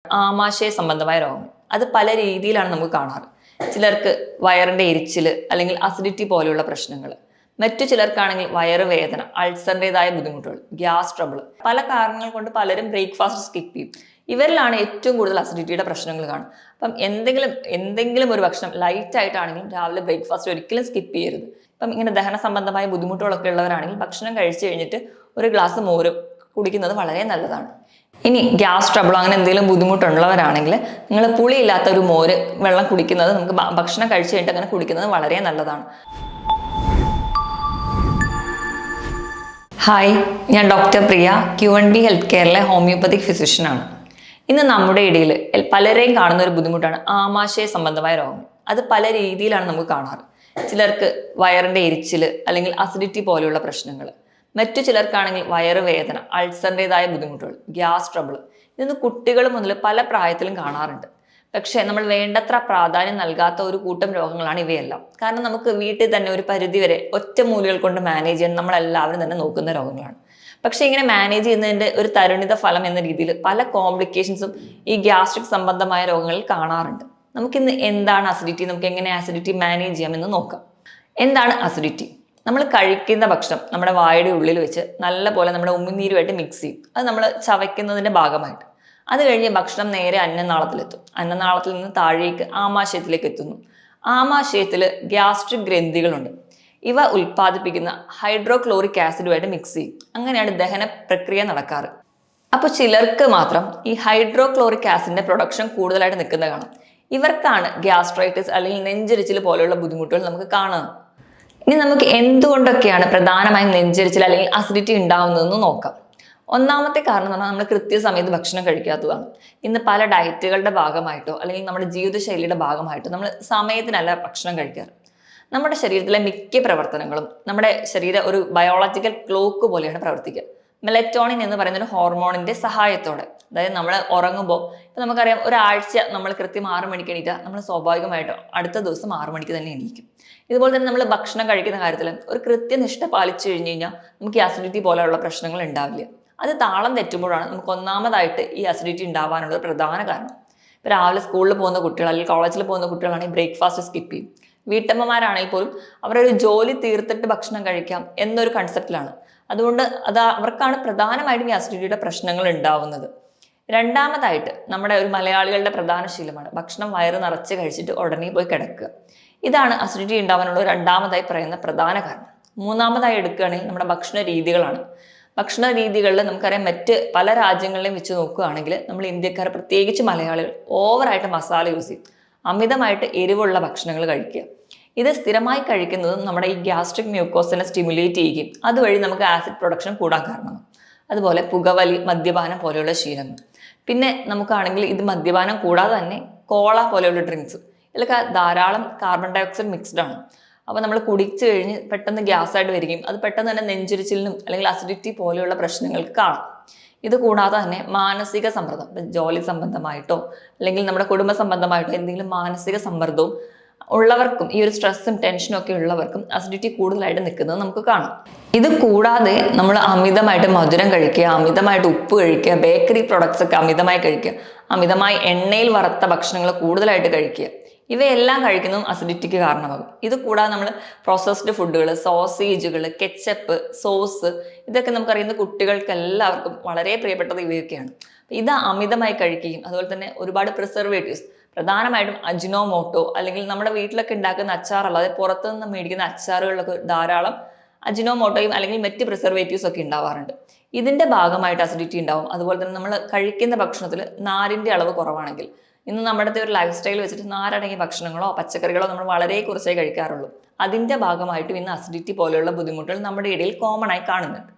ആമാശയ സംബന്ധമായ രോഗങ്ങൾ അത് പല രീതിയിലാണ് നമുക്ക് കാണാറ്. ചിലർക്ക് വയറിന്റെ എരിച്ചിൽ അല്ലെങ്കിൽ അസിഡിറ്റി പോലെയുള്ള പ്രശ്നങ്ങൾ, മറ്റു ചിലർക്കാണെങ്കിൽ വയറുവേദന, അൾസറിൻ്റെതായ ബുദ്ധിമുട്ടുകൾ, ഗ്യാസ് ട്രബിൾ, പല കാരണങ്ങൾ കൊണ്ട് പലരും ബ്രേക്ക്ഫാസ്റ്റ് സ്കിപ്പ് ചെയ്യും. ഇവരിലാണ് ഏറ്റവും കൂടുതൽ അസിഡിറ്റിയുടെ പ്രശ്നങ്ങൾ കാണും. അപ്പം എന്തെങ്കിലും ഒരു ഭക്ഷണം ലൈറ്റ് ആയിട്ടാണെങ്കിലും രാവിലെ ബ്രേക്ക്ഫാസ്റ്റ് ഒരിക്കലും സ്കിപ്പ് ചെയ്യരുത്. ഇപ്പം ഇങ്ങനെ ദഹന സംബന്ധമായ ബുദ്ധിമുട്ടുകളൊക്കെ ഉള്ളവരാണെങ്കിൽ ഭക്ഷണം കഴിച്ചു കഴിഞ്ഞിട്ട് ഒരു ഗ്ലാസ് മോര് കുടിക്കുന്നത് വളരെ നല്ലതാണ്. ഇനി ഗ്യാസ് ട്രബിളോ അങ്ങനെ എന്തെങ്കിലും ബുദ്ധിമുട്ടുള്ളവരാണെങ്കിൽ നിങ്ങൾ പുളിയില്ലാത്ത ഒരു മോര് വെള്ളം കുടിക്കുന്നത്, നമുക്ക് ഭക്ഷണം കഴിച്ചു കഴിഞ്ഞിട്ട് അങ്ങനെ കുടിക്കുന്നത് വളരെ നല്ലതാണ്. ഹായ്, ഞാൻ ഡോക്ടർ പ്രിയ, Q&B ഹെൽത്ത് കെയറിലെ ഹോമിയോപ്പതിക് ഫിസിഷ്യനാണ്. ഇന്ന് നമ്മുടെ ഇടയിൽ പലരെയും കാണുന്ന ഒരു ബുദ്ധിമുട്ടാണ് ആമാശയ സംബന്ധമായ രോഗങ്ങൾ. അത് പല രീതിയിലാണ് നമുക്ക് കാണാറ്. ചിലർക്ക് വയറിന്റെ എരിച്ചിൽ അല്ലെങ്കിൽ അസിഡിറ്റി പോലെയുള്ള പ്രശ്നങ്ങൾ, മറ്റു ചിലർക്കാണെങ്കിൽ വയറുവേദന, അൾസറിൻ്റെതായ ബുദ്ധിമുട്ടുകൾ, ഗ്യാസ് ട്രബിൾ. ഇതൊന്ന് കുട്ടികൾ മുതൽ പല പ്രായത്തിലും കാണാറുണ്ട്. പക്ഷേ നമ്മൾ വേണ്ടത്ര പ്രാധാന്യം നൽകാത്ത ഒരു കൂട്ടം രോഗങ്ങളാണ് ഇവയെല്ലാം. കാരണം നമുക്ക് വീട്ടിൽ തന്നെ ഒരു പരിധിവരെ ഒറ്റമൂലികൾ കൊണ്ട് മാനേജ് ചെയ്യാൻ നമ്മളെല്ലാവരും തന്നെ നോക്കുന്ന രോഗങ്ങളാണ്. പക്ഷേ ഇങ്ങനെ മാനേജ് ചെയ്യുന്നതിൻ്റെ ഒരു തരുണിത ഫലം എന്ന രീതിയിൽ പല കോംപ്ലിക്കേഷൻസും ഈ ഗ്യാസ്ട്രിക് സംബന്ധമായ രോഗങ്ങളിൽ കാണാറുണ്ട്. നമുക്കിന്ന് എന്താണ് അസിഡിറ്റി, നമുക്ക് എങ്ങനെ അസിഡിറ്റി മാനേജ് ചെയ്യാമെന്ന് നോക്കാം. എന്താണ് അസിഡിറ്റി? നമ്മൾ കഴിക്കുന്ന ഭക്ഷണം നമ്മുടെ വായുടെ ഉള്ളിൽ വെച്ച് നല്ലപോലെ നമ്മുടെ ഉമിനീരുമായിട്ട് മിക്സ് ചെയ്യും. അത് നമ്മൾ ചവയ്ക്കുന്നതിൻ്റെ ഭാഗമായിട്ട്. അത് കഴിഞ്ഞ് ഭക്ഷണം നേരെ അന്നനാളത്തിലെത്തും. അന്നനാളത്തിൽ നിന്ന് താഴേക്ക് ആമാശയത്തിലേക്ക് എത്തുന്നു. ആമാശയത്തിൽ ഗ്യാസ്ട്രിക് ഗ്രന്ഥികളുണ്ട്. ഇവ ഉൽപ്പാദിപ്പിക്കുന്ന ഹൈഡ്രോക്ലോറിക് ആസിഡുമായിട്ട് മിക്സ് ചെയ്യും. അങ്ങനെയാണ് ദഹന പ്രക്രിയ നടക്കാറ്. അപ്പോൾ ചിലർക്ക് മാത്രം ഈ ഹൈഡ്രോക്ലോറിക് ആസിഡിന്റെ പ്രൊഡക്ഷൻ കൂടുതലായിട്ട് നിൽക്കുന്നത് കാണാം. ഇവർക്കാണ് ഗ്യാസ്ട്രൈറ്റിസ് അല്ലെങ്കിൽ നെഞ്ചരിച്ചിൽ പോലെയുള്ള ബുദ്ധിമുട്ടുകൾ നമുക്ക് കാണുന്നത്. ഇനി നമുക്ക് എന്തുകൊണ്ടൊക്കെയാണ് പ്രധാനമായും നെഞ്ചരിച്ചിൽ അല്ലെങ്കിൽ അസിഡിറ്റി ഉണ്ടാവുന്നതെന്ന് നോക്കാം. ഒന്നാമത്തെ കാരണം എന്ന് പറഞ്ഞാൽ നമ്മൾ കൃത്യസമയത്ത് ഭക്ഷണം കഴിക്കാത്തതാണ്. ഇന്ന് പല ഡയറ്റുകളുടെ ഭാഗമായിട്ടോ അല്ലെങ്കിൽ നമ്മുടെ ജീവിതശൈലിയുടെ ഭാഗമായിട്ടോ നമ്മൾ സമയത്തിനല്ല ഭക്ഷണം കഴിക്കാറ്. നമ്മുടെ ശരീരത്തിലെ മിക്ക പ്രവർത്തനങ്ങളും നമ്മുടെ ശരീരം ഒരു ബയോളജിക്കൽ ക്ലോക്ക് പോലെയാണ് പ്രവർത്തിക്കുക. മെലറ്റോണിൻ എന്ന് പറയുന്ന ഒരു ഹോർമോണിന്റെ സഹായത്തോടെ. അതായത് നമ്മൾ ഉറങ്ങുമ്പോൾ ഇപ്പം നമുക്കറിയാം, ഒരാഴ്ച നമ്മൾ കൃത്യം 6 മണിക്ക് എണീറ്റാൽ നമ്മൾ സ്വാഭാവികമായിട്ടും അടുത്ത ദിവസം 6 മണിക്ക് തന്നെ എണീക്കും. ഇതുപോലെ തന്നെ നമ്മൾ ഭക്ഷണം കഴിക്കുന്ന കാര്യത്തിൽ ഒരു കൃത്യനിഷ്ഠ പാലിച്ചു കഴിഞ്ഞ് കഴിഞ്ഞാൽ നമുക്ക് ഈ അസിഡിറ്റി പോലെയുള്ള പ്രശ്നങ്ങൾ ഉണ്ടാവില്ല. അത് താളം തെറ്റുമ്പോഴാണ് നമുക്ക് ഒന്നാമതായിട്ട് ഈ അസിഡിറ്റി ഉണ്ടാവാനുള്ള പ്രധാന കാരണം. ഇപ്പം രാവിലെ സ്കൂളിൽ പോകുന്ന കുട്ടികൾ അല്ലെങ്കിൽ കോളേജിൽ പോകുന്ന കുട്ടികളാണെങ്കിൽ ബ്രേക്ക്ഫാസ്റ്റ് സ്കിപ്പ് ചെയ്യും. വീട്ടമ്മമാരാണെങ്കിൽ പോലും അവരൊരു ജോലി തീർത്തിട്ട് ഭക്ഷണം കഴിക്കാം എന്നൊരു കൺസെപ്റ്റിലാണ്. അതുകൊണ്ട് അവർക്കാണ് പ്രധാനമായിട്ടും ഈ അസിഡിറ്റിയുടെ പ്രശ്നങ്ങൾ ഉണ്ടാവുന്നത്. രണ്ടാമതായിട്ട് നമ്മുടെ ഒരു മലയാളികളുടെ പ്രധാന ശീലമാണ് ഭക്ഷണം വയറ് നിറച്ച് കഴിച്ചിട്ട് ഉടനെ പോയി കിടക്കുക. ഇതാണ് അസിഡിറ്റി ഉണ്ടാവാനുള്ള രണ്ടാമതായി പറയുന്ന പ്രധാന കാരണം. മൂന്നാമതായി എടുക്കുകയാണെങ്കിൽ നമ്മുടെ ഭക്ഷണ രീതികളാണ്. ഭക്ഷണ രീതികളിൽ നമുക്കറിയാം, മറ്റ് പല രാജ്യങ്ങളിലെയും വെച്ച് നോക്കുകയാണെങ്കിൽ നമ്മൾ ഇന്ത്യക്കാർ, പ്രത്യേകിച്ച് മലയാളികൾ, ഓവറായിട്ട് മസാല യൂസ് ചെയ്യും. അമിതമായിട്ട് എരിവുള്ള ഭക്ഷണങ്ങൾ കഴിക്കുക. ഇത് സ്ഥിരമായി കഴിക്കുന്നതും നമ്മുടെ ഈ ഗ്യാസ്ട്രിക് മ്യൂക്കോസിനെ സ്റ്റിമുലേറ്റ് ചെയ്യുകയും അതുവഴി നമുക്ക് ആസിഡ് പ്രൊഡക്ഷൻ കൂടാൻ കാരണമാണ്. അതുപോലെ പുകവലി, മദ്യപാനം പോലെയുള്ള ശീലങ്ങൾ. പിന്നെ നമുക്കാണെങ്കിൽ ഇത് മദ്യപാനം കൂടാതെ തന്നെ കോള പോലെയുള്ള ഡ്രിങ്ക്സ്, ഇതിലൊക്കെ ധാരാളം കാർബൺ ഡൈ ഓക്സൈഡ് മിക്സ്ഡ് ആണ്. അപ്പോൾ നമ്മൾ കുടിച്ചു കഴിഞ്ഞ് പെട്ടെന്ന് ഗ്യാസ് ആയിട്ട് വരികയും അത് പെട്ടെന്ന് തന്നെ നെഞ്ചിരിച്ചിലിനും അല്ലെങ്കിൽ അസിഡിറ്റി പോലെയുള്ള പ്രശ്നങ്ങൾക്ക് കാണാം. ഇത് കൂടാതെ തന്നെ മാനസിക സമ്മർദ്ദം, ജോലി സംബന്ധമായിട്ടോ അല്ലെങ്കിൽ നമ്മുടെ കുടുംബ സംബന്ധമായിട്ടോ എന്തെങ്കിലും മാനസിക സമ്മർദ്ദവും ഉള്ളവർക്കും, ഈ ഒരു സ്ട്രെസ്സും ടെൻഷനും ഒക്കെ ഉള്ളവർക്കും അസിഡിറ്റി കൂടുതലായിട്ട് നിൽക്കുന്നത് നമുക്ക് കാണാം. ഇത് കൂടാതെ നമ്മൾ അമിതമായിട്ട് മധുരം കഴിക്കുക, അമിതമായിട്ട് ഉപ്പ് കഴിക്കുക, ബേക്കറി പ്രൊഡക്ട്സ് ഒക്കെ അമിതമായി കഴിക്കുക, അമിതമായി എണ്ണയിൽ വറുത്ത ഭക്ഷണങ്ങൾ കൂടുതലായിട്ട് കഴിക്കുക, ഇവയെല്ലാം കഴിക്കുന്നതും അസിഡിറ്റിക്ക് കാരണമാകും. ഇത് കൂടാതെ നമ്മൾ പ്രോസസ്ഡ് ഫുഡുകൾ, സോസേജുകൾ, കെച്ചപ്പ്, സോസ്, ഇതൊക്കെ നമുക്കറിയുന്ന കുട്ടികൾക്ക് എല്ലാവർക്കും വളരെ പ്രിയപ്പെട്ടത് ഇവയൊക്കെയാണ്. ഇത് അമിതമായി കഴിക്കുകയും അതുപോലെ തന്നെ ഒരുപാട് പ്രിസർവേറ്റീവ്സ്, പ്രധാനമായിട്ടും അജിനോമോട്ടോ അല്ലെങ്കിൽ നമ്മുടെ വീട്ടിലൊക്കെ ഉണ്ടാക്കുന്ന അച്ചാർ അല്ലാതെ പുറത്തുനിന്ന് മേടിക്കുന്ന അച്ചാറുകളിലൊക്കെ ധാരാളം അജിനോമോട്ടോയും അല്ലെങ്കിൽ മറ്റ് പ്രിസർവേറ്റീവ്സ് ഒക്കെ ഉണ്ടാവാറുണ്ട്. ഇതിന്റെ ഭാഗമായിട്ട് അസിഡിറ്റി ഉണ്ടാവും. അതുപോലെ തന്നെ നമ്മൾ കഴിക്കുന്ന ഭക്ഷണത്തിൽ നാരിന്റെ അളവ് കുറവാണെങ്കിൽ, ഇന്ന് നമ്മുടെ ഒരു ലൈഫ് സ്റ്റൈൽ വെച്ചിട്ട് നാരടങ്ങിയ ഭക്ഷണങ്ങളോ പച്ചക്കറികളോ നമ്മൾ വളരെ കുറച്ചേ കഴിക്കാറുള്ളൂ. അതിന്റെ ഭാഗമായിട്ടും ഇന്ന് അസിഡിറ്റി പോലെയുള്ള ബുദ്ധിമുട്ടുകൾ നമ്മുടെ ഇടയിൽ കോമൺ ആയി കാണുന്നുണ്ട്.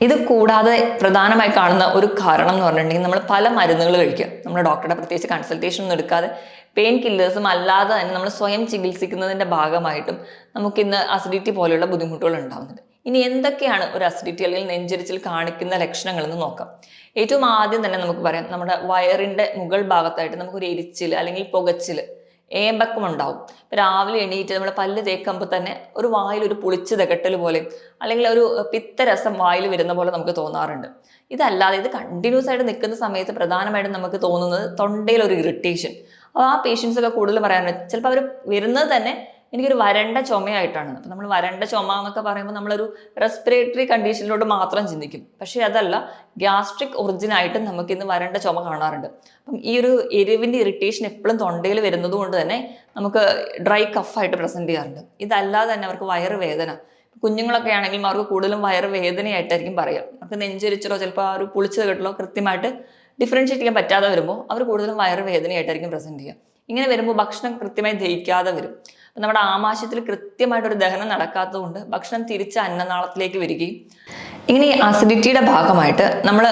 ഇത് കൂടാതെ പ്രധാനമായി കാണുന്ന ഒരു കാരണം എന്ന് പറഞ്ഞിട്ടുണ്ടെങ്കിൽ നമ്മൾ പല മരുന്നുകൾ കഴിക്കുക. നമ്മുടെ ഡോക്ടറുടെ പ്രത്യേകിച്ച് കൺസൾട്ടേഷൻ ഒന്നും എടുക്കാതെ പെയിൻ കില്ലേഴ്സും അല്ലാതെ തന്നെ നമ്മൾ സ്വയം ചികിത്സിക്കുന്നതിന്റെ ഭാഗമായിട്ടും നമുക്കിന്ന് അസിഡിറ്റി പോലെയുള്ള ബുദ്ധിമുട്ടുകൾ ഉണ്ടാകുന്നുണ്ട്. ഇനി എന്തൊക്കെയാണ് ഒരു അസിഡിറ്റി അല്ലെങ്കിൽ നെഞ്ചരിച്ചിൽ കാണിക്കുന്ന ലക്ഷണങ്ങൾ എന്ന് നോക്കാം. ഏറ്റവും ആദ്യം തന്നെ നമുക്ക് പറയാം, നമ്മുടെ വയറിന്റെ മുകൾ ഭാഗത്തായിട്ട് നമുക്കൊരു എരിച്ചിൽ അല്ലെങ്കിൽ പുകച്ചിൽ, ഏമ്പക്കം ഉണ്ടാവും. ഇപ്പം രാവിലെ എണീറ്റ് നമ്മൾ പല്ല് തേക്കുമ്പോൾ തന്നെ ഒരു വായിൽ ഒരു പുളിച്ച് തികട്ടൽ പോലെ അല്ലെങ്കിൽ ഒരു പിത്തരസം വായിൽ വരുന്ന പോലെ നമുക്ക് തോന്നാറുണ്ട്. ഇതല്ലാതെ ഇത് കണ്ടിന്യൂസ് ആയിട്ട് നിൽക്കുന്ന സമയത്ത് പ്രധാനമായിട്ടും നമുക്ക് തോന്നുന്നത് തൊണ്ടയിൽ ഒരു ഇറിറ്റേഷൻ. അപ്പോൾ ആ പേഷ്യൻസ് ഒക്കെ കൂടുതൽ പറയാറുണ്ട്, ചിലപ്പോൾ അവർ വരുന്നത് തന്നെ എനിക്കൊരു വരണ്ട ചുമയായിട്ടാണ്. അപ്പം നമ്മൾ വരണ്ട ചുമ എന്നൊക്കെ പറയുമ്പോൾ നമ്മളൊരു റെസ്പിറേറ്ററി കണ്ടീഷനിലോട്ട് മാത്രം ചിന്തിക്കും. പക്ഷേ അതല്ല, ഗ്യാസ്ട്രിക് ഒറിജിനായിട്ടും നമുക്ക് ഇന്ന് വരണ്ട ചുമ കാണാറുണ്ട്. അപ്പം ഈ ഒരു എരിവിൻ്റെ ഇറിറ്റേഷൻ എപ്പോഴും തൊണ്ടയിൽ വരുന്നത് കൊണ്ട് തന്നെ നമുക്ക് ഡ്രൈ കഫായിട്ട് പ്രസൻറ്റ് ചെയ്യാറുണ്ട്. ഇതല്ലാതെ തന്നെ അവർക്ക് വയറുവേദന, കുഞ്ഞുങ്ങളൊക്കെ ആണെങ്കിലും അവർക്ക് കൂടുതലും വയറുവേദനയായിട്ടായിരിക്കും പറയുക. അവർക്ക് നെഞ്ചരിച്ചിലോ ചിലപ്പോൾ ആ ഒരു പുളിച്ചത് കേട്ടലോ കൃത്യമായിട്ട് ഡിഫറൻഷ്യേറ്റ് ചെയ്യാൻ പറ്റാതെ വരുമ്പോൾ അവർ കൂടുതലും വയറുവേദനയായിട്ടായിരിക്കും പ്രസൻറ്റ് ചെയ്യുക. ഇങ്ങനെ വരുമ്പോൾ ഭക്ഷണം കൃത്യമായി ദഹിക്കാതെ വരും. നമ്മുടെ ആമാശയത്തിൽ കൃത്യമായിട്ടൊരു ദഹനം നടക്കാത്തതുകൊണ്ട് ഭക്ഷണം തിരിച്ച് അന്നനാളത്തിലേക്ക് വരികയും ഇങ്ങനെ ഈ അസിഡിറ്റിയുടെ ഭാഗമായിട്ട് നമ്മൾ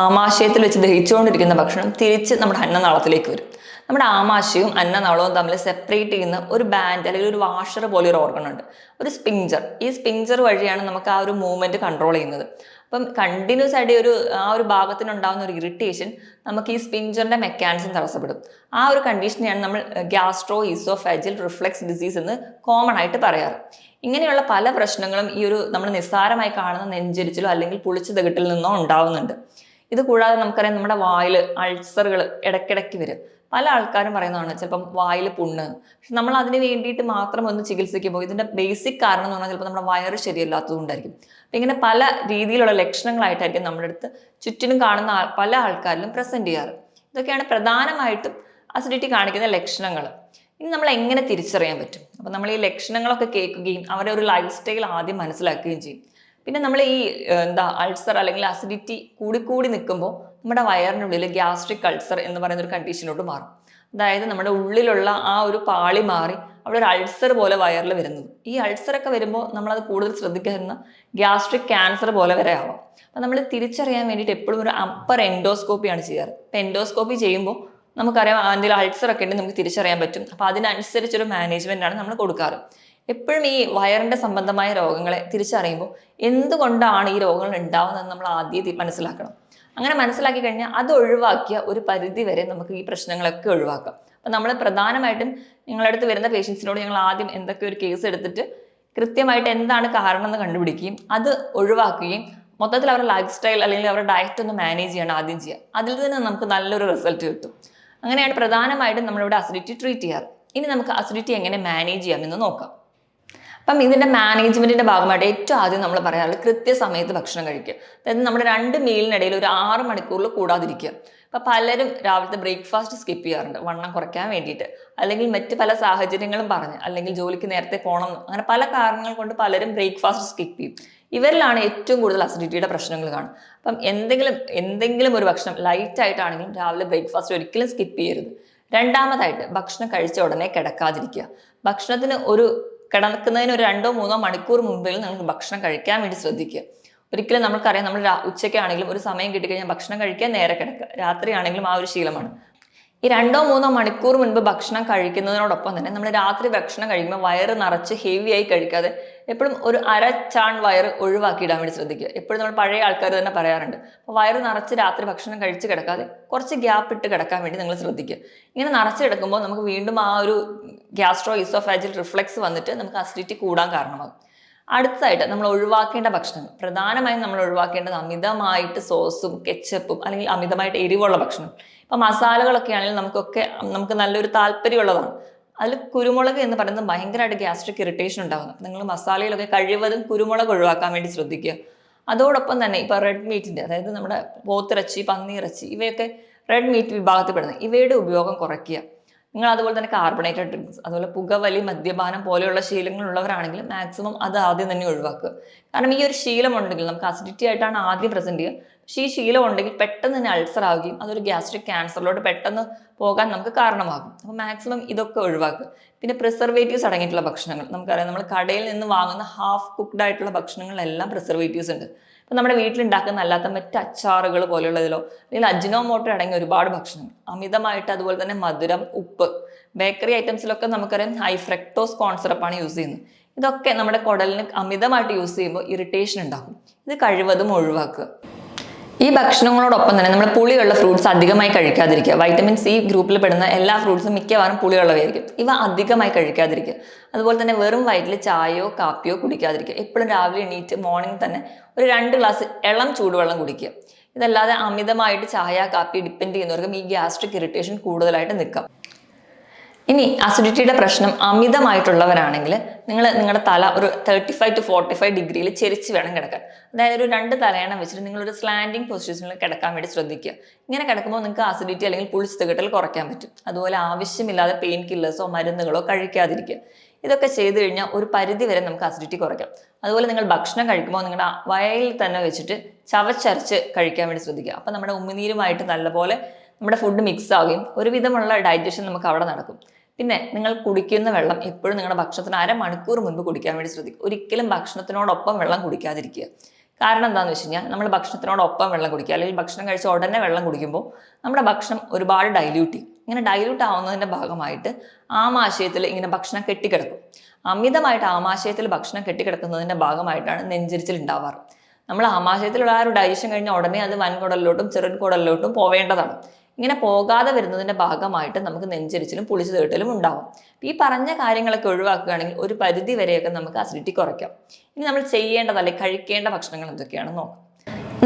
ആമാശയത്തിൽ വെച്ച് ദഹിച്ചുകൊണ്ടിരിക്കുന്ന ഭക്ഷണം തിരിച്ച് നമ്മുടെ അന്നനാളത്തിലേക്ക് വരും. നമ്മുടെ ആമാശയവും അന്നനാളവും തമ്മിൽ സെപ്പറേറ്റ് ചെയ്യുന്ന ഒരു ബാൻഡ് അല്ലെങ്കിൽ ഒരു വാഷർ പോലെ ഒരു ഓർഗൺ ഉണ്ട്, ഒരു സ്പിഞ്ചർ. ഈ സ്പിഞ്ചർ വഴിയാണ് നമുക്ക് ആ ഒരു മൂവ്മെന്റ് കൺട്രോൾ ചെയ്യുന്നത്. അപ്പം കണ്ടിന്യൂസ് ആയിട്ട് ആ ഒരു ഭാഗത്തിനുണ്ടാകുന്ന ഒരു ഇറിറ്റേഷൻ നമുക്ക് ഈ സ്പിഞ്ചറിന്റെ മെക്കാനിസം തടസ്സപ്പെടും. ആ ഒരു കണ്ടീഷനെയാണ് നമ്മൾ ഗ്യാസ്ട്രോ ഈസോഫാജിയൽ റിഫ്ലക്സ് ഡിസീസ് എന്ന് കോമൺ ആയിട്ട് പറയാറ്. ഇങ്ങനെയുള്ള പല പ്രശ്നങ്ങളും ഈ ഒരു നമ്മൾ നിസ്സാരമായി കാണുന്ന നെഞ്ചരിച്ചിലോ അല്ലെങ്കിൽ പുളിച്ചു തകിട്ടിൽ നിന്നോ ഉണ്ടാവുന്നുണ്ട്. ഇത് കൂടാതെ നമുക്കറിയാം നമ്മുടെ വായിൽ അൾസറുകൾ ഇടയ്ക്കിടയ്ക്ക് വരും. പല ആൾക്കാരും പറയുന്നതാണ് ചിലപ്പം വായിൽ പുണ്ണ്. പക്ഷെ നമ്മൾ അതിന് വേണ്ടിയിട്ട് മാത്രം ഒന്ന് ചികിത്സിക്കുമ്പോൾ ഇതിന്റെ ബേസിക് കാരണം എന്ന് പറഞ്ഞാൽ ചിലപ്പോൾ നമ്മുടെ വയറ് ശരിയല്ലാത്തതുകൊണ്ടായിരിക്കും. അപ്പം ഇങ്ങനെ പല രീതിയിലുള്ള ലക്ഷണങ്ങളായിട്ടായിരിക്കും നമ്മുടെ അടുത്ത് ചുറ്റിനും കാണുന്ന പല ആൾക്കാരിലും പ്രസന്റ് ചെയ്യാറ്. ഇതൊക്കെയാണ് പ്രധാനമായിട്ടും അസിഡിറ്റി കാണിക്കുന്ന ലക്ഷണങ്ങൾ. ഇനി നമ്മൾ എങ്ങനെ തിരിച്ചറിയാൻ പറ്റും? അപ്പം നമ്മൾ ഈ ലക്ഷണങ്ങളൊക്കെ കേൾക്കുകയും അവരുടെ ഒരു ലൈഫ് സ്റ്റൈൽ ആദ്യം മനസ്സിലാക്കുകയും ചെയ്യും. പിന്നെ നമ്മൾ ഈ അൾസർ അല്ലെങ്കിൽ അസിഡിറ്റി കൂടിക്കൂടി നിൽക്കുമ്പോൾ നമ്മുടെ വയറിനുള്ളിൽ ഗ്യാസ്ട്രിക് അൾസർ എന്ന് പറയുന്ന ഒരു കണ്ടീഷനിലോട്ട് മാറും. അതായത് നമ്മുടെ ഉള്ളിലുള്ള ആ ഒരു പാളി മാറി അവിടെ ഒരു അൾസർ പോലെ വയറിൽ വരുന്നത്. ഈ അൾസറൊക്കെ വരുമ്പോൾ നമ്മളത് കൂടുതൽ ശ്രദ്ധിക്കുന്ന ഗ്യാസ്ട്രിക് ക്യാൻസർ പോലെ വരെ ആവാം. അപ്പം നമ്മൾ തിരിച്ചറിയാൻ വേണ്ടിയിട്ട് എപ്പോഴും ഒരു അപ്പർ എൻഡോസ്കോപ്പിയാണ് ചെയ്യാറ്. അപ്പം എൻഡോസ്കോപ്പി ചെയ്യുമ്പോൾ നമുക്കറിയാം എന്തെങ്കിലും അൾസറൊക്കെ ഉണ്ടെങ്കിൽ നമുക്ക് തിരിച്ചറിയാൻ പറ്റും. അപ്പോൾ അതിനനുസരിച്ചൊരു മാനേജ്മെൻ്റാണ് നമ്മൾ കൊടുക്കാറ്. എപ്പോഴും ഈ വയറിൻ്റെ സംബന്ധമായ രോഗങ്ങളെ തിരിച്ചറിയുമ്പോൾ എന്തുകൊണ്ടാണ് ഈ രോഗങ്ങൾ ഉണ്ടാവുന്നതെന്ന് നമ്മൾ ആദ്യം മനസ്സിലാക്കണം. അങ്ങനെ മനസ്സിലാക്കി കഴിഞ്ഞാൽ അത് ഒഴിവാക്കിയ ഒരു പരിധി വരെ നമുക്ക് ഈ പ്രശ്നങ്ങളൊക്കെ ഒഴിവാക്കാം. അപ്പം നമ്മൾ പ്രധാനമായിട്ടും നിങ്ങളുടെ അടുത്ത് വരുന്ന പേഷ്യൻസിനോട് ഞങ്ങൾ ആദ്യം എന്തൊക്കെ ഒരു കേസ് എടുത്തിട്ട് കൃത്യമായിട്ട് എന്താണ് കാരണം എന്ന് കണ്ടുപിടിക്കുകയും അത് ഒഴിവാക്കുകയും മൊത്തത്തിൽ അവരുടെ ലൈഫ് സ്റ്റൈൽ അല്ലെങ്കിൽ അവരുടെ ഡയറ്റ് ഒന്ന് മാനേജ് ചെയ്യണം ആദ്യം ചെയ്യുക. അതിൽ നിന്ന് നമുക്ക് നല്ലൊരു റിസൾട്ട് കിട്ടും. അങ്ങനെയാണ് പ്രധാനമായിട്ടും നമ്മളിവിടെ അസിഡിറ്റി ട്രീറ്റ് ചെയ്യാറ്. ഇനി നമുക്ക് അസിഡിറ്റി എങ്ങനെ മാനേജ് ചെയ്യാമെന്ന് നോക്കാം. അപ്പം ഇതിൻ്റെ മാനേജ്മെൻറ്റിൻ്റെ ഭാഗമായിട്ട് ഏറ്റവും ആദ്യം നമ്മൾ പറയാറുള്ളത് കൃത്യസമയത്ത് ഭക്ഷണം കഴിക്കുക. അതായത് നമ്മുടെ 2 മീലിനിടയിൽ ഒരു 6 മണിക്കൂറിൽ കൂടാതിരിക്കുക. അപ്പം പലരും രാവിലത്തെ ബ്രേക്ക്ഫാസ്റ്റ് സ്കിപ്പ് ചെയ്യാറുണ്ട് വണ്ണം കുറയ്ക്കാൻ വേണ്ടിയിട്ട്, അല്ലെങ്കിൽ മറ്റ് പല സാഹചര്യങ്ങളും പറഞ്ഞ്, അല്ലെങ്കിൽ ജോലിക്ക് നേരത്തെ പോകണം, അങ്ങനെ പല കാരണങ്ങൾ കൊണ്ട് പലരും ബ്രേക്ക്ഫാസ്റ്റ് സ്കിപ്പ് ചെയ്യും. ഇവരിലാണ് ഏറ്റവും കൂടുതൽ അസിഡിറ്റിയുടെ പ്രശ്നങ്ങൾ കാണും. അപ്പം എന്തെങ്കിലും ഒരു ഭക്ഷണം ലൈറ്റ് ആയിട്ടാണെങ്കിലും രാവിലെ ബ്രേക്ക്ഫാസ്റ്റ് ഒരിക്കലും സ്കിപ്പ് ചെയ്യരുത്. രണ്ടാമതായിട്ട് ഭക്ഷണം കഴിച്ച ഉടനെ കിടക്കാതിരിക്കുക. ഭക്ഷണത്തിന് കിടക്കുന്നതിന് ഒരു 2-3 മണിക്കൂർ മുമ്പിൽ നിങ്ങൾക്ക് ഭക്ഷണം കഴിക്കാൻ വേണ്ടി ശ്രദ്ധിക്കുക. ഒരിക്കലും നമുക്കറിയാം, നമ്മൾ ഉച്ചയ്ക്കാണെങ്കിലും ഒരു സമയം കിട്ടിക്കഴിഞ്ഞാൽ ഭക്ഷണം കഴിക്കാൻ നേരെ കിടക്കുക. രാത്രിയാണെങ്കിലും ആ ഒരു ശീലമാണ്. ഈ 2-3 മണിക്കൂർ മുൻപ് ഭക്ഷണം കഴിക്കുന്നതിനോടൊപ്പം തന്നെ നമ്മൾ രാത്രി ഭക്ഷണം കഴിക്കുമ്പോൾ വയറ് നിറച്ച് ഹെവി ആയി കഴിക്കാതെ എപ്പോഴും ഒരു അരച്ചാൺ വയറ് ഒഴിവാക്കിയിടാൻ വേണ്ടി ശ്രദ്ധിക്കുക. എപ്പോഴും നമ്മൾ പഴയ ആൾക്കാർ തന്നെ പറയാറുണ്ട്, അപ്പോൾ വയറ് നിറച്ച് രാത്രി ഭക്ഷണം കഴിച്ച് കിടക്കാതെ കുറച്ച് ഗ്യാപ്പ് ഇട്ട് കിടക്കാൻ വേണ്ടി നിങ്ങൾ ശ്രദ്ധിക്കുക. ഇങ്ങനെ നിറച്ച് കിടക്കുമ്പോൾ നമുക്ക് വീണ്ടും ആ ഒരു ഗ്യാസ്ട്രോ ഈസോഫാജിയൽ റിഫ്ലക്സ് വന്നിട്ട് നമുക്ക് അസിഡിറ്റി കൂടാൻ കാരണമാകും. അടുത്തതായിട്ട് നമ്മൾ ഒഴിവാക്കേണ്ട ഭക്ഷണങ്ങൾ, പ്രധാനമായും നമ്മൾ ഒഴിവാക്കേണ്ടത് അമിതമായിട്ട് സോസും കെച്ചപ്പും അല്ലെങ്കിൽ അമിതമായിട്ട് എരിവുള്ള ഭക്ഷണം. ഇപ്പം മസാലകളൊക്കെ ആണെങ്കിൽ നമുക്ക് നല്ലൊരു താല്പര്യമുള്ളതാണ്. അതിൽ കുരുമുളക് എന്ന് പറയുന്നത് ഭയങ്കരമായിട്ട് ഗ്യാസ്ട്രിക് ഇറിറ്റേഷൻ ഉണ്ടാകുന്നത്. നിങ്ങൾ മസാലയിലൊക്കെ കഴിവതും കുരുമുളക് ഒഴിവാക്കാൻ വേണ്ടി ശ്രദ്ധിക്കുക. അതോടൊപ്പം തന്നെ ഇപ്പോൾ റെഡ് മീറ്റിൻ്റെ, അതായത് നമ്മുടെ പോത്തിറച്ചി, പന്നിയിറച്ചി, ഇവയൊക്കെ റെഡ് മീറ്റ് വിഭാഗത്തിൽപ്പെടുന്നത്, ഇവയുടെ ഉപയോഗം കുറയ്ക്കുക. നിങ്ങൾ അതുപോലെ തന്നെ കാർബണേറ്റഡ് ഡ്രിങ്ക്സ്, അതുപോലെ പുകവലി, മദ്യപാനം പോലെയുള്ള ശീലങ്ങളുള്ളവരാണെങ്കിൽ മാക്സിമം അത് ആദ്യം തന്നെ ഒഴിവാക്കുക. കാരണം ഈ ഒരു ശീലം ഉണ്ടെങ്കിൽ നമുക്ക് അസിഡിറ്റി ആയിട്ടാണ് ആദ്യം പ്രസന്റ് ചെയ്യുക. പക്ഷേ ഈ ശീലം ഉണ്ടെങ്കിൽ പെട്ടെന്ന് തന്നെ അൾസർ ആവുകയും അതൊരു ഗ്യാസ്ട്രിക് ക്യാൻസറിലോട്ട് പെട്ടെന്ന് പോകാൻ നമുക്ക് കാരണമാകും. അപ്പോൾ മാക്സിമം ഇതൊക്കെ ഒഴിവാക്കുക. പിന്നെ പ്രിസർവേറ്റീവ്സ് അടങ്ങിയിട്ടുള്ള ഭക്ഷണങ്ങൾ, നമുക്കറിയാം നമ്മൾ കടയിൽ നിന്ന് വാങ്ങുന്ന ഹാഫ് കുക്ക്ഡ് ആയിട്ടുള്ള ഭക്ഷണങ്ങളിലെല്ലാം പ്രിസർവേറ്റീവ്സ് ഉണ്ട്. ഇപ്പം നമ്മുടെ വീട്ടിലുണ്ടാക്കുന്ന അല്ലാത്ത മറ്റ് അച്ചാറുകൾ പോലെയുള്ളതിലോ അല്ലെങ്കിൽ അജിനോമോട്ടോ അടങ്ങിയ ഒരുപാട് ഭക്ഷണങ്ങൾ, അമിതമായിട്ട് അതുപോലെ തന്നെ മധുരം, ഉപ്പ്, ബേക്കറി ഐറ്റംസിലൊക്കെ നമുക്കറിയാം ഹൈ ഫ്രക്ടോസ് കോൺ സിറപ്പാണ് യൂസ് ചെയ്യുന്നത്. ഇതൊക്കെ നമ്മുടെ കുടലിന് അമിതമായിട്ട് യൂസ് ചെയ്യുമ്പോൾ ഇറിറ്റേഷൻ ഉണ്ടാകും. ഇത് കഴിവതും ഒഴിവാക്കുക. ഈ ഭക്ഷണങ്ങളോടൊപ്പം തന്നെ നമ്മൾ പുളിയുള്ള ഫ്രൂട്ട്സ് അധികമായി കഴിക്കാതിരിക്കുക. വൈറ്റമിൻ സി ഗ്രൂപ്പിൽ പെടുന്ന എല്ലാ ഫ്രൂട്ട്സും മിക്കവാറും പുളിയുള്ളവയായിരിക്കും. ഇവ അധികമായി കഴിക്കാതിരിക്കുക. അതുപോലെ തന്നെ വെറും വയറ്റിൽ ചായയോ കാപ്പിയോ കുടിക്കാതിരിക്കുക. എപ്പോഴും രാവിലെ എണീറ്റ് മോർണിംഗ് തന്നെ ഒരു 2 ഗ്ലാസ് ഇളം ചൂടുവെള്ളം കുടിക്കുക. ഇതല്ലാതെ അമിതമായിട്ട് ചായ കാപ്പി ഡിപ്പെൻഡ് ചെയ്യുന്നവർക്കും ഈ ഗ്യാസ്ട്രിക് ഇറിറ്റേഷൻ കൂടുതലായിട്ട് നിൽക്കാം. ഇനി അസിഡിറ്റിയുടെ പ്രശ്നം അമിതമായിട്ടുള്ളവരാണെങ്കിൽ നിങ്ങളുടെ തല ഒരു 35 to 45 ഡിഗ്രിയിൽ ചെരിച്ച് വേണം കിടക്കാൻ. അതായത് ഒരു 2 തലയണ വെച്ചിട്ട് നിങ്ങളൊരു സ്ലാൻഡിങ് പൊസിഷനിൽ കിടക്കാൻ വേണ്ടി ശ്രദ്ധിക്കുക. ഇങ്ങനെ കിടക്കുമ്പോൾ നിങ്ങൾക്ക് അസിഡിറ്റി അല്ലെങ്കിൽ പുളിച്ച് തികട്ടൽ കുറയ്ക്കാൻ പറ്റും. അതുപോലെ ആവശ്യമില്ലാതെ പെയിൻ കില്ലേഴ്സോ മരുന്നുകളോ കഴിക്കാതിരിക്കുക. ഇതൊക്കെ ചെയ്തു കഴിഞ്ഞാൽ ഒരു പരിധി വരെ നമുക്ക് അസിഡിറ്റി കുറയ്ക്കാം. അതുപോലെ നിങ്ങൾ ഭക്ഷണം കഴിക്കുമ്പോൾ നിങ്ങളുടെ വയലിൽ തന്നെ വെച്ചിട്ട് ചവച്ചരച്ച് കഴിക്കാൻ വേണ്ടി ശ്രദ്ധിക്കുക. അപ്പം നമ്മുടെ ഉമിനീരുമായിട്ട് നല്ലപോലെ നമ്മുടെ ഫുഡ് മിക്സ് ആവുകയും ഒരുവിധമുള്ള ഡൈജഷൻ നമുക്ക് അവിടെ നടക്കും. പിന്നെ നിങ്ങൾ കുടിക്കുന്ന വെള്ളം എപ്പോഴും നിങ്ങളുടെ ഭക്ഷണത്തിന് 1/2 മണിക്കൂർ മുൻപ് കുടിക്കാൻ വേണ്ടി ശ്രദ്ധിക്കുക. ഒരിക്കലും ഭക്ഷണത്തിനോടൊപ്പം വെള്ളം കുടിക്കാതിരിക്കുക. കാരണം എന്താണെന്ന് വെച്ച് കഴിഞ്ഞാൽ നമ്മൾ ഭക്ഷണത്തിനോടൊപ്പം വെള്ളം കുടിക്കുക അല്ലെങ്കിൽ ഭക്ഷണം കഴിച്ച ഉടനെ വെള്ളം കുടിക്കുമ്പോൾ നമ്മുടെ ഭക്ഷണം ഒരുപാട് ഡൈല്യൂട്ട് ചെയ്യും. ഇങ്ങനെ ഡൈല്യൂട്ട് ആവുന്നതിൻ്റെ ഭാഗമായിട്ട് ആമാശയത്തിൽ ഇങ്ങനെ ഭക്ഷണം കെട്ടിക്കിടക്കും. അമിതമായിട്ട് ആമാശയത്തിൽ ഭക്ഷണം കെട്ടിക്കിടക്കുന്നതിൻ്റെ ഭാഗമായിട്ടാണ് നെഞ്ചിരിച്ചിൽ ഉണ്ടാവാറ്. നമ്മൾ ആമാശയത്തിലുള്ള ആ ഒരു ഡൈജഷൻ കഴിഞ്ഞ ഉടനെ അത് വൻകുടലിലോട്ടും ചെറുകുടലിലോട്ടും പോവേണ്ടതാണ്. ഇങ്ങനെ പോകാതെ വരുന്നതിൻ്റെ ഭാഗമായിട്ട് നമുക്ക് നെഞ്ചരിച്ചിലും പുളിച്ചു തേട്ടലും ഉണ്ടാവും. ഈ പറഞ്ഞ കാര്യങ്ങളൊക്കെ ഒഴിവാക്കുകയാണെങ്കിൽ ഒരു പരിധി വരെയൊക്കെ നമുക്ക് അസിഡിറ്റി കുറയ്ക്കാം. ഇനി നമ്മൾ ചെയ്യേണ്ടതല്ലേ കഴിക്കേണ്ട ഭക്ഷണങ്ങൾ എന്തൊക്കെയാണെന്ന് നോക്കാം.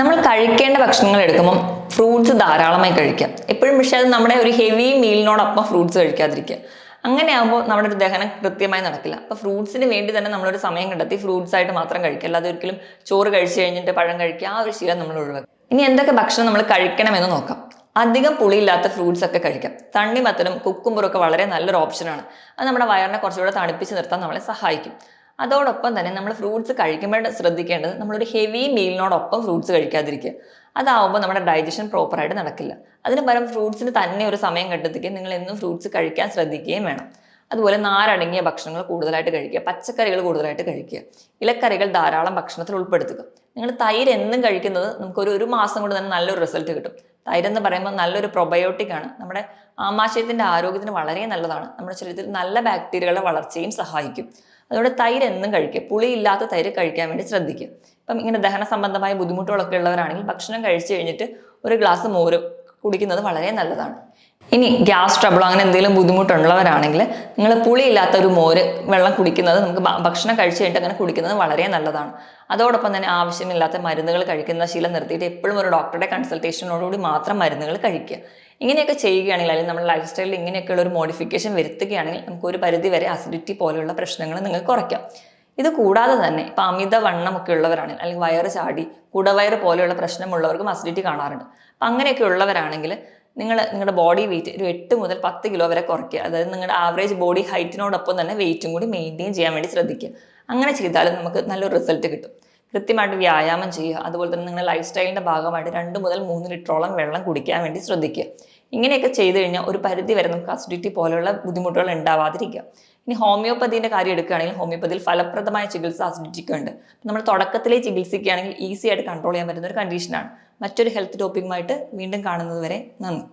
നമ്മൾ കഴിക്കേണ്ട ഭക്ഷണങ്ങൾ എടുക്കുമ്പോൾ ഫ്രൂട്ട്സ് ധാരാളമായി കഴിക്കാം. എപ്പോഴും പക്ഷേ അത് നമ്മുടെ ഒരു ഹെവി മീലിനോടൊപ്പം ഫ്രൂട്ട്സ് കഴിക്കാതിരിക്കുക. അങ്ങനെ ആകുമ്പോൾ നമ്മുടെ ഒരു ദഹനം കൃത്യമായി നടക്കില്ല. അപ്പോൾ ഫ്രൂട്ട്സിന് വേണ്ടി തന്നെ നമ്മളൊരു സമയം കണ്ടെത്തി ഫ്രൂട്ട്സ് ആയിട്ട് മാത്രം കഴിക്കുക. അല്ലാതെ ഒരിക്കലും ചോറ് കഴിച്ച് കഴിഞ്ഞിട്ട് പഴം കഴിക്കുക ആ ഒരു ശീലം നമ്മൾ ഒഴിവാക്കുക. ഇനി എന്തൊക്കെ ഭക്ഷണം നമ്മൾ കഴിക്കണമെന്ന് നോക്കാം. അധികം പുളിയില്ലാത്ത ഫ്രൂട്ട്സ് ഒക്കെ കഴിക്കാം. തണ്ണിമത്തനും കുക്കുംബറും ഒക്കെ വളരെ നല്ലൊരു ഓപ്ഷനാണ്. അത് നമ്മുടെ വയറിനെ കുറച്ചുകൂടെ തണുപ്പിച്ച് നിർത്താൻ നമ്മളെ സഹായിക്കും. അതോടൊപ്പം തന്നെ നമ്മൾ ഫ്രൂട്ട്സ് കഴിക്കുമ്പോൾ ശ്രദ്ധിക്കേണ്ടത് നമ്മളൊരു ഹെവി മീലിനോടൊപ്പം ഫ്രൂട്ട്സ് കഴിക്കാതിരിക്കുക. അതാവുമ്പോൾ നമ്മുടെ ഡൈജഷൻ പ്രോപ്പറായിട്ട് നടക്കില്ല. അതിന് പകരം ഫ്രൂട്ട്സിന് തന്നെ ഒരു സമയം കണ്ടെത്തിക്കുക. നിങ്ങൾ എന്നും ഫ്രൂട്ട്സ് കഴിക്കാൻ ശ്രദ്ധിക്കുകയും വേണം. അതുപോലെ നാരടങ്ങിയ ഭക്ഷണങ്ങൾ കൂടുതലായിട്ട് കഴിക്കുക. പച്ചക്കറികൾ കൂടുതലായിട്ട് കഴിക്കുക. ഇലക്കറികൾ ധാരാളം ഭക്ഷണത്തിൽ ഉൾപ്പെടുത്തുക. നിങ്ങൾ തൈര് എന്നും കഴിക്കുന്നത് നമുക്കൊരു 1 മാസം കൊണ്ട് തന്നെ നല്ലൊരു റിസൾട്ട് കിട്ടും. തൈര് എന്ന് പറയുമ്പോൾ നല്ലൊരു പ്രൊബയോട്ടിക് ആണ്. നമ്മുടെ ആമാശയത്തിൻ്റെ ആരോഗ്യത്തിന് വളരെ നല്ലതാണ്. നമ്മുടെ ശരീരത്തിൽ നല്ല ബാക്ടീരിയകളുടെ വളർച്ചയും സഹായിക്കും. അതുകൊണ്ട് തൈര് എന്നും കഴിക്കുക. പുളിയില്ലാത്ത തൈര് കഴിക്കാൻ വേണ്ടി ശ്രദ്ധിക്കുക. ഇപ്പം ഇങ്ങനെ ദഹന സംബന്ധമായ ബുദ്ധിമുട്ടുകളൊക്കെ ഉള്ളവരാണെങ്കിൽ ഭക്ഷണം കഴിച്ചു കഴിഞ്ഞിട്ട് ഒരു ഗ്ലാസ് മോര് കുടിക്കുന്നത് വളരെ നല്ലതാണ്. ഇനി ഗ്യാസ് ട്രബിളോ അങ്ങനെ എന്തെങ്കിലും ബുദ്ധിമുട്ടുള്ളവരാണെങ്കിൽ നിങ്ങൾ പുളിയില്ലാത്ത ഒരു മോര് വെള്ളം കുടിക്കുന്നത് നമുക്ക് ഭക്ഷണം കഴിച്ചു കഴിഞ്ഞിട്ട് അങ്ങനെ കുടിക്കുന്നത് വളരെ നല്ലതാണ്. അതോടൊപ്പം തന്നെ ആവശ്യമില്ലാത്ത മരുന്നുകൾ കഴിക്കുന്ന ശീലം നിർത്തിയിട്ട് എപ്പോഴും ഒരു ഡോക്ടറുടെ കൺസൾട്ടേഷനോടുകൂടി മാത്രം മരുന്നുകൾ കഴിക്കുക. ഇങ്ങനെയൊക്കെ ചെയ്യുകയാണെങ്കിൽ അല്ലെങ്കിൽ നമ്മുടെ ലൈഫ് സ്റ്റൈലിൽ ഇങ്ങനെയൊക്കെയുള്ള ഒരു മോഡിഫിക്കേഷൻ വരുത്തുകയാണെങ്കിൽ നമുക്ക് ഒരു പരിധി വരെ അസിഡിറ്റി പോലെയുള്ള പ്രശ്നങ്ങൾ നിങ്ങൾക്ക് കുറയ്ക്കാം. ഇത് കൂടാതെ തന്നെ ഇപ്പം അമിതവണ്ണമൊക്കെ ഉള്ളവരാണെങ്കിൽ അല്ലെങ്കിൽ വയറ് ചാടി കുടവയറ് പോലെയുള്ള പ്രശ്നമുള്ളവർക്കും അസിഡിറ്റി കാണാറുണ്ട്. അപ്പം അങ്ങനെയൊക്കെ ഉള്ളവരാണെങ്കിൽ നിങ്ങളുടെ ബോഡി വെയിറ്റ് ഒരു 8 മുതൽ 10 കിലോ വരെ കുറയ്ക്കുക. അതായത് നിങ്ങളുടെ ആവറേജ് ബോഡി ഹൈറ്റിനോടൊപ്പം തന്നെ വെയിറ്റും കൂടി മെയിൻറ്റെയിൻ ചെയ്യാൻ വേണ്ടി ശ്രദ്ധിക്കുക. അങ്ങനെ ചെയ്താലും നമുക്ക് നല്ലൊരു റിസൾട്ട് കിട്ടും. കൃത്യമായിട്ട് വ്യായാമം ചെയ്യുക. അതുപോലെ തന്നെ നിങ്ങളുടെ ലൈഫ് സ്റ്റൈലിൻ്റെ ഭാഗമായിട്ട് 2 മുതൽ 3 ലിറ്ററോളം വെള്ളം കുടിക്കാൻ വേണ്ടി ശ്രദ്ധിക്കുക. ഇങ്ങനെയൊക്കെ ചെയ്തു കഴിഞ്ഞാൽ ഒരു പരിധി വരെ നമുക്ക് അസിഡിറ്റി പോലെയുള്ള ബുദ്ധിമുട്ടുകൾ ഉണ്ടാവാതിരിക്കുക. ഇനി ഹോമിയോപ്പതിൻ്റെ കാര്യം എടുക്കുകയാണെങ്കിൽ ഹോമിയോപ്പതിയിൽ ഫലപ്രദമായ ചികിത്സ അസിഡിറ്റിക്ക് ഉണ്ട്. നമ്മൾ തുടക്കത്തിലേ ചികിത്സിക്കുകയാണെങ്കിൽ ഈസി ആയിട്ട് കൺട്രോൾ ചെയ്യാൻ പറ്റുന്ന ഒരു കണ്ടീഷനാണ്. മറ്റൊരു ഹെൽത്ത് ടോപ്പിക്കുമായിട്ട് വീണ്ടും കാണുന്നത് വരെ നന്ദി.